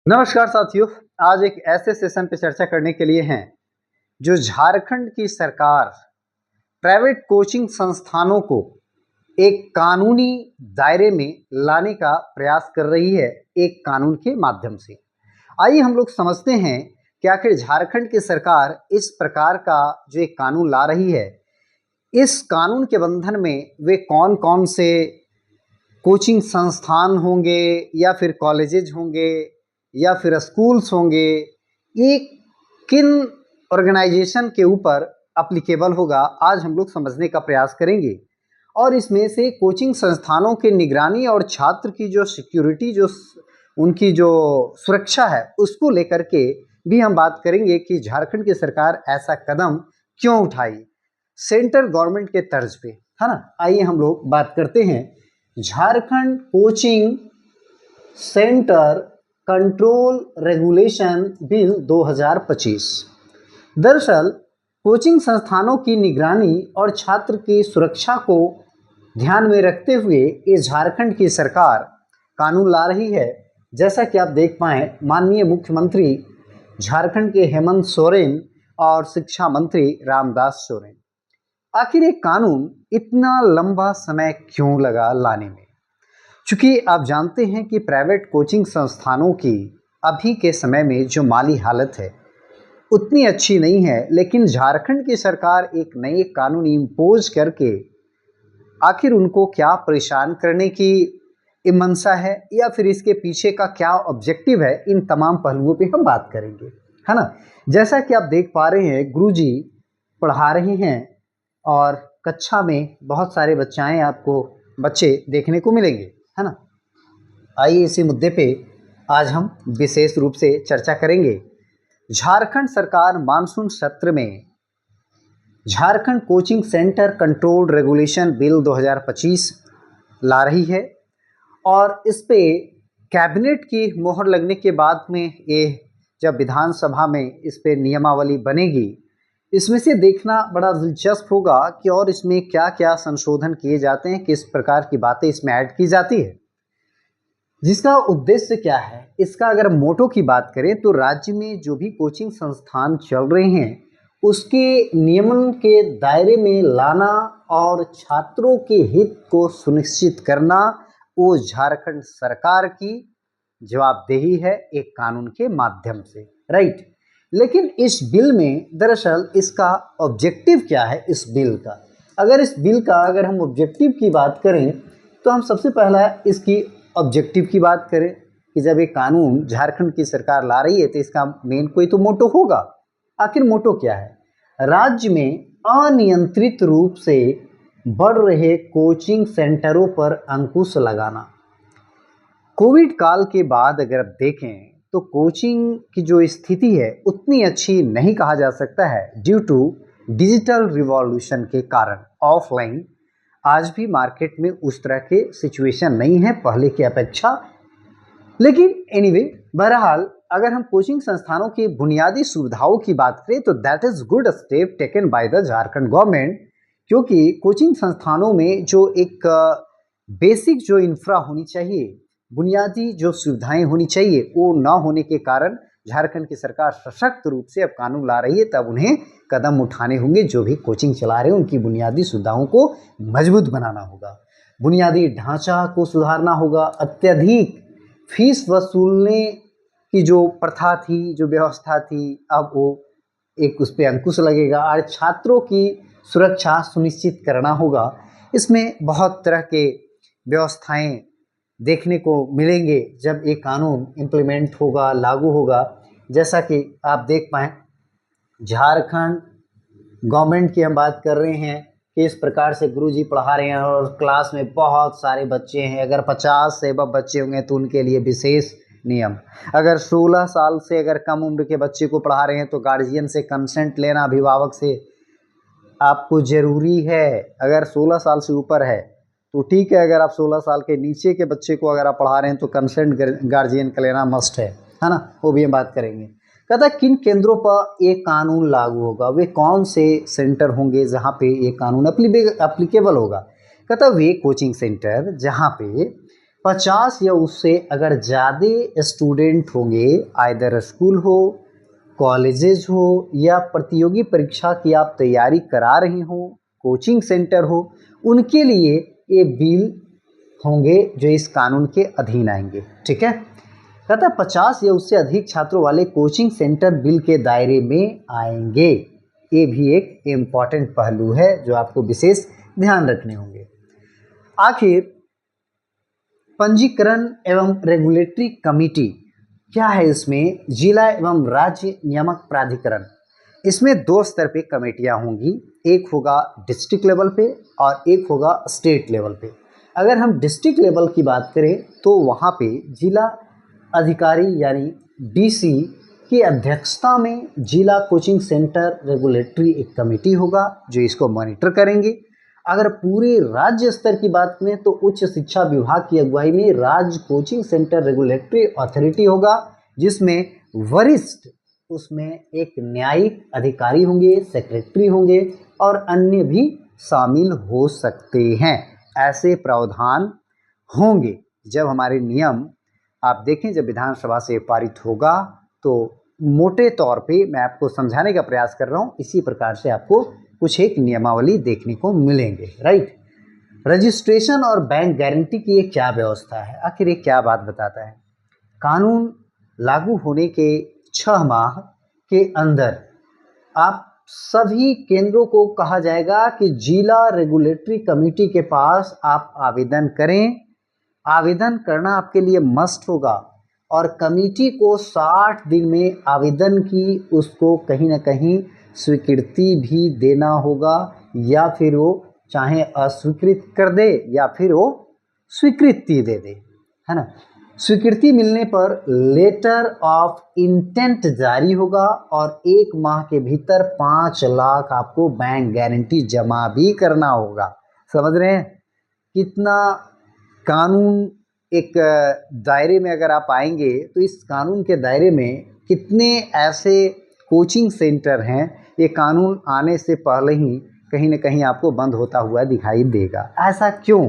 नमस्कार साथियों। आज एक ऐसे सेशन पे चर्चा करने के लिए हैं जो झारखंड की सरकार प्राइवेट कोचिंग संस्थानों को एक कानूनी दायरे में लाने का प्रयास कर रही है एक कानून के माध्यम से। आइए हम लोग समझते हैं कि आखिर झारखंड की सरकार इस प्रकार का जो एक कानून ला रही है, इस कानून के बंधन में वे कौन कौन से कोचिंग संस्थान होंगे या फिर कॉलेजेज होंगे या फिर स्कूल्स होंगे, ये किन ऑर्गेनाइजेशन के ऊपर अप्लीकेबल होगा, आज हम लोग समझने का प्रयास करेंगे। और इसमें से कोचिंग संस्थानों की निगरानी और छात्र की जो सिक्योरिटी, जो उनकी जो सुरक्षा है, उसको लेकर के भी हम बात करेंगे कि झारखंड की सरकार ऐसा कदम क्यों उठाई सेंट्रल गवर्नमेंट के तर्ज पे, है ना। आइए हम लोग बात करते हैं Jharkhand coaching centre control regulation bill 2025। दरअसल कोचिंग संस्थानों की निगरानी और छात्र की सुरक्षा को ध्यान में रखते हुए ये झारखंड की सरकार कानून ला रही है। जैसा कि आप देख पाएँ, माननीय मुख्यमंत्री झारखंड के हेमंत सोरेन और शिक्षा मंत्री रामदास सोरेन। आखिर एक कानून इतना लंबा समय क्यों लगा लाने में? चूँकि आप जानते हैं कि प्राइवेट कोचिंग संस्थानों की अभी के समय में जो माली हालत है उतनी अच्छी नहीं है, लेकिन झारखंड की सरकार एक नए कानून इम्पोज करके आखिर उनको क्या परेशान करने की मंशा है या फिर इसके पीछे का क्या ऑब्जेक्टिव है, इन तमाम पहलुओं पे हम बात करेंगे, है ना। जैसा कि आप देख पा रहे हैं, गुरुजी पढ़ा रहे हैं और कक्षा में बहुत सारे बच्चे देखने को मिलेंगे, है ना। आइए इसी मुद्दे पे आज हम विशेष रूप से चर्चा करेंगे। झारखंड सरकार मानसून सत्र में Jharkhand coaching centre control regulation bill 2025 ला रही है और इस पे कैबिनेट की मोहर लगने के बाद में ये जब विधानसभा में इस पे नियमावली बनेगी, इसमें से देखना बड़ा दिलचस्प होगा कि और इसमें क्या क्या संशोधन किए जाते हैं, किस प्रकार की बातें इसमें ऐड की जाती है, जिसका उद्देश्य क्या है। इसका अगर मोटो की बात करें तो राज्य में जो भी कोचिंग संस्थान चल रहे हैं उसके नियमन के दायरे में लाना और छात्रों के हित को सुनिश्चित करना, वो झारखंड सरकार की जवाबदेही है एक कानून के माध्यम से, राइट। लेकिन इस बिल में दरअसल इसका ऑब्जेक्टिव क्या है इस बिल का? अगर हम ऑब्जेक्टिव की बात करें तो हम सबसे पहला इसकी ऑब्जेक्टिव की बात करें कि जब एक कानून झारखंड की सरकार ला रही है तो इसका मेन कोई तो मोटो होगा। आखिर मोटो क्या है? राज्य में अनियंत्रित रूप से बढ़ रहे कोचिंग सेंटरों पर अंकुश लगाना। कोविड काल के बाद अगर आप देखें तो कोचिंग की जो स्थिति है उतनी अच्छी नहीं कहा जा सकता है, ड्यू टू डिजिटल रिवॉल्यूशन के कारण ऑफलाइन आज भी मार्केट में उस तरह के सिचुएशन नहीं है पहले की अपेक्षा। लेकिन एनीवे, बहरहाल अगर हम कोचिंग संस्थानों की बुनियादी सुविधाओं की बात करें तो that is good step taken by the Jharkhand government, क्योंकि कोचिंग संस्थानों में जो एक बेसिक जो इंफ्रा होनी चाहिए, बुनियादी जो सुविधाएं होनी चाहिए, वो न होने के कारण झारखंड की सरकार सशक्त रूप से अब कानून ला रही है। तब उन्हें कदम उठाने होंगे, जो भी कोचिंग चला रहे हैं उनकी बुनियादी सुविधाओं को मजबूत बनाना होगा, बुनियादी ढांचा को सुधारना होगा। अत्यधिक फीस वसूलने की जो प्रथा थी, जो व्यवस्था थी, अब वो एक उस पर अंकुश लगेगा और छात्रों की सुरक्षा सुनिश्चित करना होगा। इसमें बहुत तरह के व्यवस्थाएं देखने को मिलेंगे जब ये कानून इम्प्लीमेंट होगा, लागू होगा। जैसा कि आप देख पाएँ, झारखंड गवर्नमेंट की हम बात कर रहे हैं कि इस प्रकार से गुरुजी पढ़ा रहे हैं और क्लास में बहुत सारे बच्चे हैं। अगर 50 से अब बच्चे होंगे तो उनके लिए विशेष नियम। अगर 16 साल से अगर कम उम्र के बच्चे को पढ़ा रहे हैं तो गार्जियन से कंसेंट लेना, अभिभावक से आपको ज़रूरी है। अगर 16 साल से ऊपर है तो ठीक है, अगर आप 16 साल के नीचे के बच्चे को अगर आप पढ़ा रहे हैं तो कंसेंट गार्जियन का लेना मस्ट है ना, वो भी हम बात करेंगे। कहता है किन केंद्रों पर ये कानून लागू होगा, वे कौन से सेंटर होंगे जहाँ पे ये कानून एप्लीकेबल होगा। कहता है वे कोचिंग सेंटर जहाँ पे 50 या उससे अगर ज़्यादा स्टूडेंट होंगे, आइदर स्कूल हो, कॉलेजेस हो या प्रतियोगी परीक्षा की आप तैयारी करा रही हो, कोचिंग सेंटर हो, उनके लिए ये बिल होंगे जो इस कानून के अधीन आएंगे। ठीक है, कहता है 50 या उससे अधिक छात्रों वाले कोचिंग सेंटर बिल के दायरे में आएंगे। ये भी एक इम्पॉर्टेंट पहलू है जो आपको विशेष ध्यान रखने होंगे। आखिर पंजीकरण एवं रेगुलेटरी कमेटी क्या है? इसमें जिला एवं राज्य नियामक प्राधिकरण, इसमें 2 स्तर पे कमेटियां होंगी, एक होगा डिस्ट्रिक्ट लेवल पे और एक होगा स्टेट लेवल पे। अगर हम डिस्ट्रिक्ट लेवल की बात करें तो वहाँ पे जिला अधिकारी यानी डीसी की अध्यक्षता में जिला कोचिंग सेंटर रेगुलेटरी एक कमेटी होगा जो इसको मॉनिटर करेंगे। अगर पूरे राज्य स्तर की बात करें तो उच्च शिक्षा विभाग की अगुवाई में राज्य कोचिंग सेंटर रेगुलेटरी अथॉरिटी होगा, जिसमें वरिष्ठ उसमें एक न्यायिक अधिकारी होंगे, सेक्रेटरी होंगे और अन्य भी शामिल हो सकते हैं। ऐसे प्रावधान होंगे जब हमारे नियम आप देखें, जब विधानसभा से पारित होगा तो मोटे तौर पे मैं आपको समझाने का प्रयास कर रहा हूँ, इसी प्रकार से आपको कुछ एक नियमावली देखने को मिलेंगे। राइट, रजिस्ट्रेशन और बैंक गारंटी की ये क्या व्यवस्था है? आखिर ये क्या बात बताता है? कानून लागू होने के 6 माह के अंदर आप सभी केंद्रों को कहा जाएगा कि जिला रेगुलेटरी कमेटी के पास आप आवेदन करें। आवेदन करना आपके लिए मस्ट होगा और कमेटी को 60 दिन में आवेदन की उसको कहीं ना कहीं स्वीकृति भी देना होगा, या फिर वो चाहे अस्वीकृत कर दे या फिर वो स्वीकृति दे दे, है ना। स्वीकृति मिलने पर लेटर ऑफ इंटेंट जारी होगा और 1 माह के भीतर 5 लाख आपको बैंक गारंटी जमा भी करना होगा। समझ रहे हैं कितना कानून एक दायरे में अगर आप आएंगे तो इस कानून के दायरे में कितने ऐसे कोचिंग सेंटर हैं, ये कानून आने से पहले ही कहीं न कहीं आपको बंद होता हुआ दिखाई देगा। ऐसा क्यों?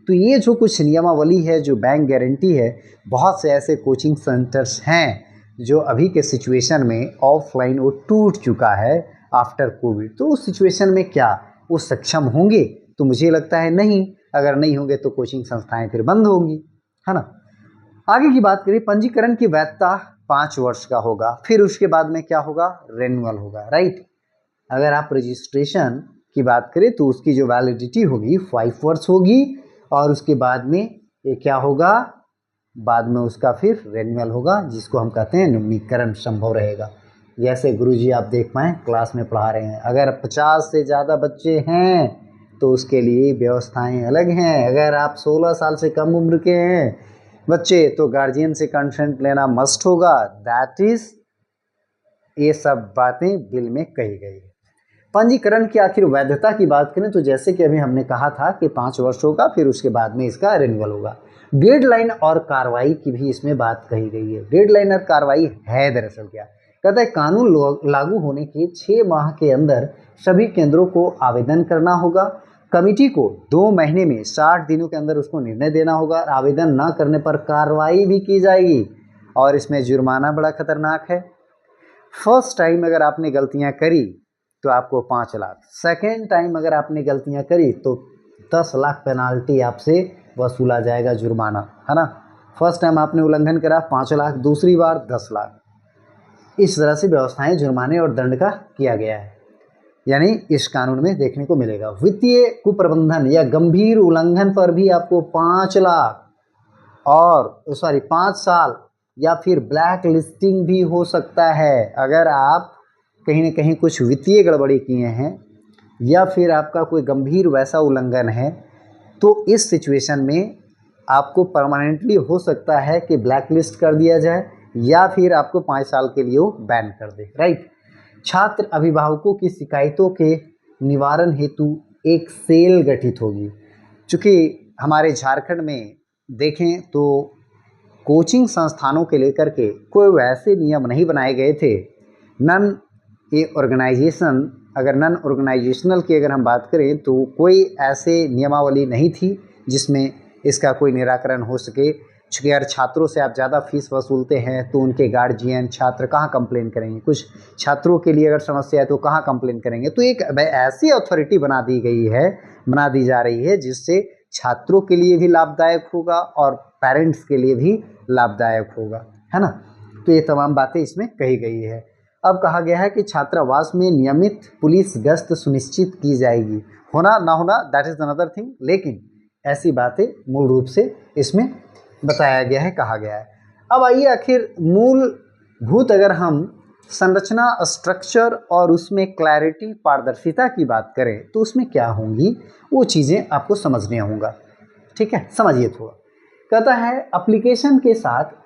तो ये जो कुछ नियमावली है, जो बैंक गारंटी है, बहुत से ऐसे कोचिंग सेंटर्स हैं जो अभी के सिचुएशन में ऑफलाइन वो टूट चुका है आफ्टर कोविड। तो उस सिचुएशन में क्या वो सक्षम होंगे? तो मुझे लगता है नहीं। अगर नहीं होंगे तो कोचिंग संस्थाएं फिर बंद होंगी, है ना। आगे की बात करें, पंजीकरण की वैधता 5 वर्ष का होगा, फिर उसके बाद में क्या होगा? रेन्युअल होगा। राइट, अगर आप रजिस्ट्रेशन की बात करें तो उसकी जो वैलिडिटी होगी 5 वर्ष होगी और उसके बाद में ये क्या होगा? बाद में उसका फिर रेन्युअल होगा, जिसको हम कहते हैं नवीनीकरण संभव रहेगा। जैसे गुरुजी आप देख पाएँ क्लास में पढ़ा रहे हैं, अगर 50 से ज़्यादा बच्चे हैं तो उसके लिए व्यवस्थाएं अलग हैं। अगर आप 16 साल से कम उम्र के हैं बच्चे तो गार्जियन से कंसेंट लेना मस्ट होगा। दैट इज, ये सब बातें बिल में कही गई है। पंजीकरण की आखिर वैधता की बात करें तो जैसे कि अभी हमने कहा था कि 5 वर्ष होगा, फिर उसके बाद में इसका रिन्यूअल होगा। डेडलाइन और कार्रवाई की भी इसमें बात कही गई है। डेडलाइन और कार्रवाई है दरअसल क्या कहता है, कानून लागू होने के 6 माह के अंदर सभी केंद्रों को आवेदन करना होगा। कमेटी को 2 महीने में 60 दिनों के अंदर उसको निर्णय देना होगा। आवेदन न करने पर कार्रवाई भी की जाएगी और इसमें जुर्माना बड़ा खतरनाक है। फर्स्ट टाइम अगर आपने गलतियां करी तो आपको 5 लाख, सेकेंड टाइम अगर आपने गलतियां करी तो 10 लाख पेनाल्टी आपसे वसूला जाएगा, जुर्माना, है ना। फर्स्ट टाइम आपने उल्लंघन करा 5 लाख, दूसरी बार 10 लाख। इस तरह से व्यवस्थाएं जुर्माने और दंड का किया गया है, यानी इस कानून में देखने को मिलेगा। वित्तीय कुप्रबंधन या गंभीर उल्लंघन पर भी आपको 5 लाख और 5 साल या फिर ब्लैक लिस्टिंग भी हो सकता है। अगर आप कहीं ना कहीं कुछ वित्तीय गड़बड़ी किए हैं या फिर आपका कोई गंभीर वैसा उल्लंघन है तो इस सिचुएशन में आपको परमानेंटली हो सकता है कि ब्लैक लिस्ट कर दिया जाए या फिर आपको 5 साल के लिए वो बैन कर दे। राइट, छात्र अभिभावकों की शिकायतों के निवारण हेतु एक सेल गठित होगी। चूँकि हमारे झारखंड में देखें तो कोचिंग संस्थानों के लेकर के कोई वैसे नियम नहीं बनाए गए थे। नन ऑर्गेनाइजेशन, अगर नन ऑर्गेनाइजेशनल की अगर हम बात करें तो कोई ऐसे नियमावली नहीं थी जिसमें इसका कोई निराकरण हो सके। चूँकि अगर छात्रों से आप ज़्यादा फीस वसूलते हैं तो उनके गार्जियन छात्र कहाँ कंप्लेन करेंगे, कुछ छात्रों के लिए अगर समस्या है तो कहाँ कंप्लेन करेंगे। तो एक ऐसी अथॉरिटी बना दी जा रही है जिससे छात्रों के लिए भी लाभदायक होगा और पेरेंट्स के लिए भी लाभदायक होगा, है ना। तो ये तमाम बातें इसमें कही गई है। अब कहा गया है कि छात्रावास में नियमित पुलिस गश्त सुनिश्चित की जाएगी। होना ना होना दैट इज़ अनदर थिंग, लेकिन ऐसी बातें मूल रूप से इसमें बताया गया है, कहा गया है। अब आइए आखिर मूलभूत अगर हम संरचना स्ट्रक्चर और उसमें क्लैरिटी पारदर्शिता की बात करें तो उसमें क्या होंगी वो चीज़ें आपको समझने होंगे। ठीक है, समझिए थोड़ा। कहता है एप्लीकेशन के साथ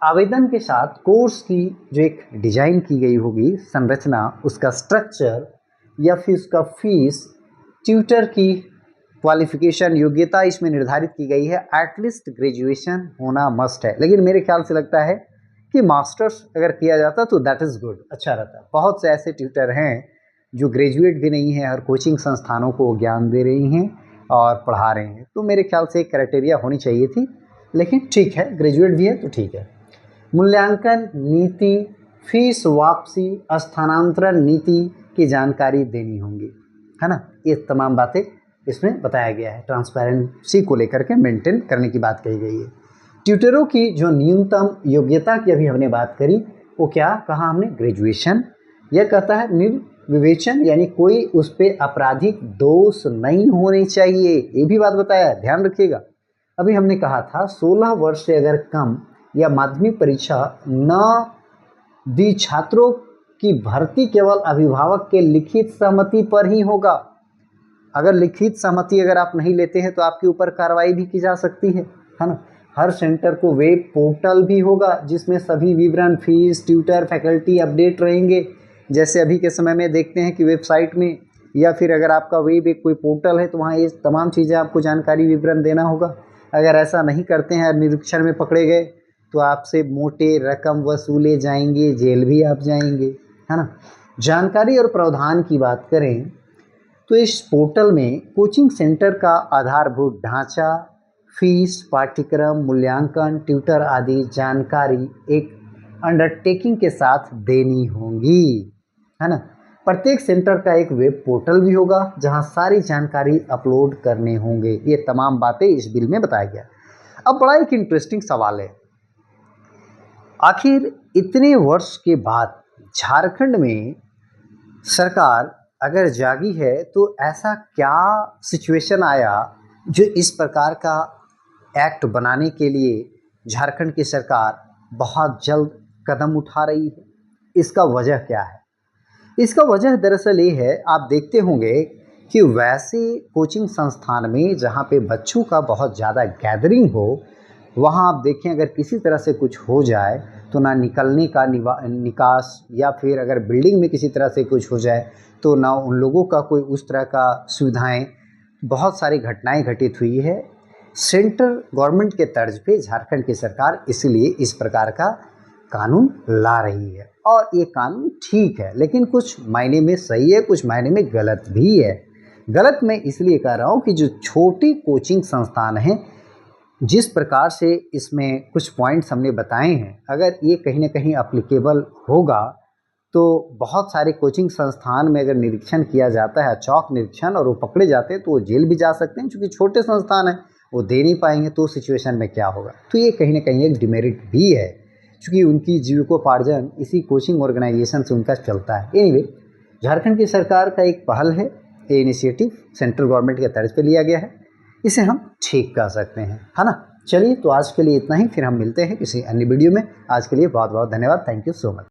आवेदन के साथ कोर्स की जो एक डिजाइन की गई होगी संरचना, उसका स्ट्रक्चर या फिर उसका फीस, ट्यूटर की क्वालिफिकेशन योग्यता इसमें निर्धारित की गई है। एटलीस्ट ग्रेजुएशन होना मस्ट है, लेकिन मेरे ख्याल से लगता है कि मास्टर्स अगर किया जाता तो दैट इज़ गुड, अच्छा रहता। बहुत से ऐसे ट्यूटर हैं जो ग्रेजुएट भी नहीं हैं और कोचिंग संस्थानों को ज्ञान दे रही हैं और पढ़ा रहे हैं, तो मेरे ख्याल से एक क्राइटेरिया होनी चाहिए थी, लेकिन ठीक है, ग्रेजुएट भी है तो ठीक है। मूल्यांकन नीति, फीस वापसी, स्थानांतरण नीति की जानकारी देनी होगी, है ना। ये तमाम बातें इसमें बताया गया है। ट्रांसपेरेंसी को लेकर के मेंटेन करने की बात कही गई है। ट्यूटरों की जो न्यूनतम योग्यता की अभी हमने बात करी, वो क्या कहा हमने, ग्रेजुएशन। यह कहता है निर्विवेचन, यानी कोई उस पर आपराधिक दोष नहीं होने चाहिए, ये भी बात बताया है, ध्यान रखिएगा। अभी हमने कहा था 16 वर्ष से अगर कम या माध्यमिक परीक्षा न दी छात्रों की भर्ती केवल अभिभावक के लिखित सहमति पर ही होगा। अगर लिखित सहमति अगर आप नहीं लेते हैं तो आपके ऊपर कार्रवाई भी की जा सकती है ना। हर सेंटर को वेब पोर्टल भी होगा जिसमें सभी विवरण, फीस, ट्यूटर, फैकल्टी अपडेट रहेंगे। जैसे अभी के समय में देखते हैं कि वेबसाइट में या फिर अगर आपका वेब एक कोई पोर्टल है तो वहाँ ये तमाम चीज़ें आपको जानकारी विवरण देना होगा। अगर ऐसा नहीं करते हैं, निरीक्षण में पकड़े गए तो आपसे मोटे रकम वसूले जाएंगे, जेल भी आप जाएंगे, है ना। जानकारी और प्रावधान की बात करें तो इस पोर्टल में कोचिंग सेंटर का आधारभूत ढांचा, फीस, पाठ्यक्रम, मूल्यांकन, ट्यूटर आदि जानकारी एक अंडरटेकिंग के साथ देनी होगी, है ना। प्रत्येक सेंटर का एक वेब पोर्टल भी होगा जहां सारी जानकारी अपलोड करने होंगे। ये तमाम बातें इस बिल में बताया गया। अब बड़ा एक इंटरेस्टिंग सवाल है, आखिर इतने वर्ष के बाद झारखंड में सरकार अगर जागी है तो ऐसा क्या सिचुएशन आया जो इस प्रकार का एक्ट बनाने के लिए झारखंड की सरकार बहुत जल्द कदम उठा रही है। इसका वजह क्या है? इसका वजह दरअसल ये है, आप देखते होंगे कि वैसे कोचिंग संस्थान में जहाँ पे बच्चों का बहुत ज़्यादा गैदरिंग हो, वहाँ आप देखें अगर किसी तरह से कुछ हो जाए तो ना निकलने का निकास, या फिर अगर बिल्डिंग में किसी तरह से कुछ हो जाए तो ना उन लोगों का कोई उस तरह का सुविधाएं, बहुत सारी घटनाएं घटित हुई है। सेंट्रल गवर्नमेंट के तर्ज पे झारखंड की सरकार इसलिए इस प्रकार का कानून ला रही है, और ये कानून ठीक है, लेकिन कुछ मायने में सही है, कुछ मायने में गलत भी है। गलत मैं इसलिए कह रहा हूँ कि जो छोटी कोचिंग संस्थान हैं, जिस प्रकार से इसमें कुछ पॉइंट्स हमने बताए हैं, अगर ये कहीं ना कहीं अप्लीकेबल होगा तो बहुत सारे कोचिंग संस्थान में अगर निरीक्षण किया जाता है, चौक निरीक्षण, और वो पकड़े जाते हैं तो वो जेल भी जा सकते हैं। क्योंकि छोटे संस्थान हैं, वो दे नहीं पाएंगे तो सिचुएशन में क्या होगा। तो ये कहीं ना कहीं एक डिमेरिट भी है, क्योंकि उनकी जीविकोपार्जन इसी कोचिंग ऑर्गेनाइजेशन से उनका चलता है। एनीवे, झारखंड की सरकार का एक पहल है, ये इनिशिएटिव सेंट्रल गवर्नमेंट के तर्ज पे लिया गया है, इसे हम ठीक कह सकते हैं, है ना। चलिए, तो आज के लिए इतना ही, फिर हम मिलते हैं किसी अन्य वीडियो में। आज के लिए बहुत बहुत धन्यवाद, थैंक यू सो मच।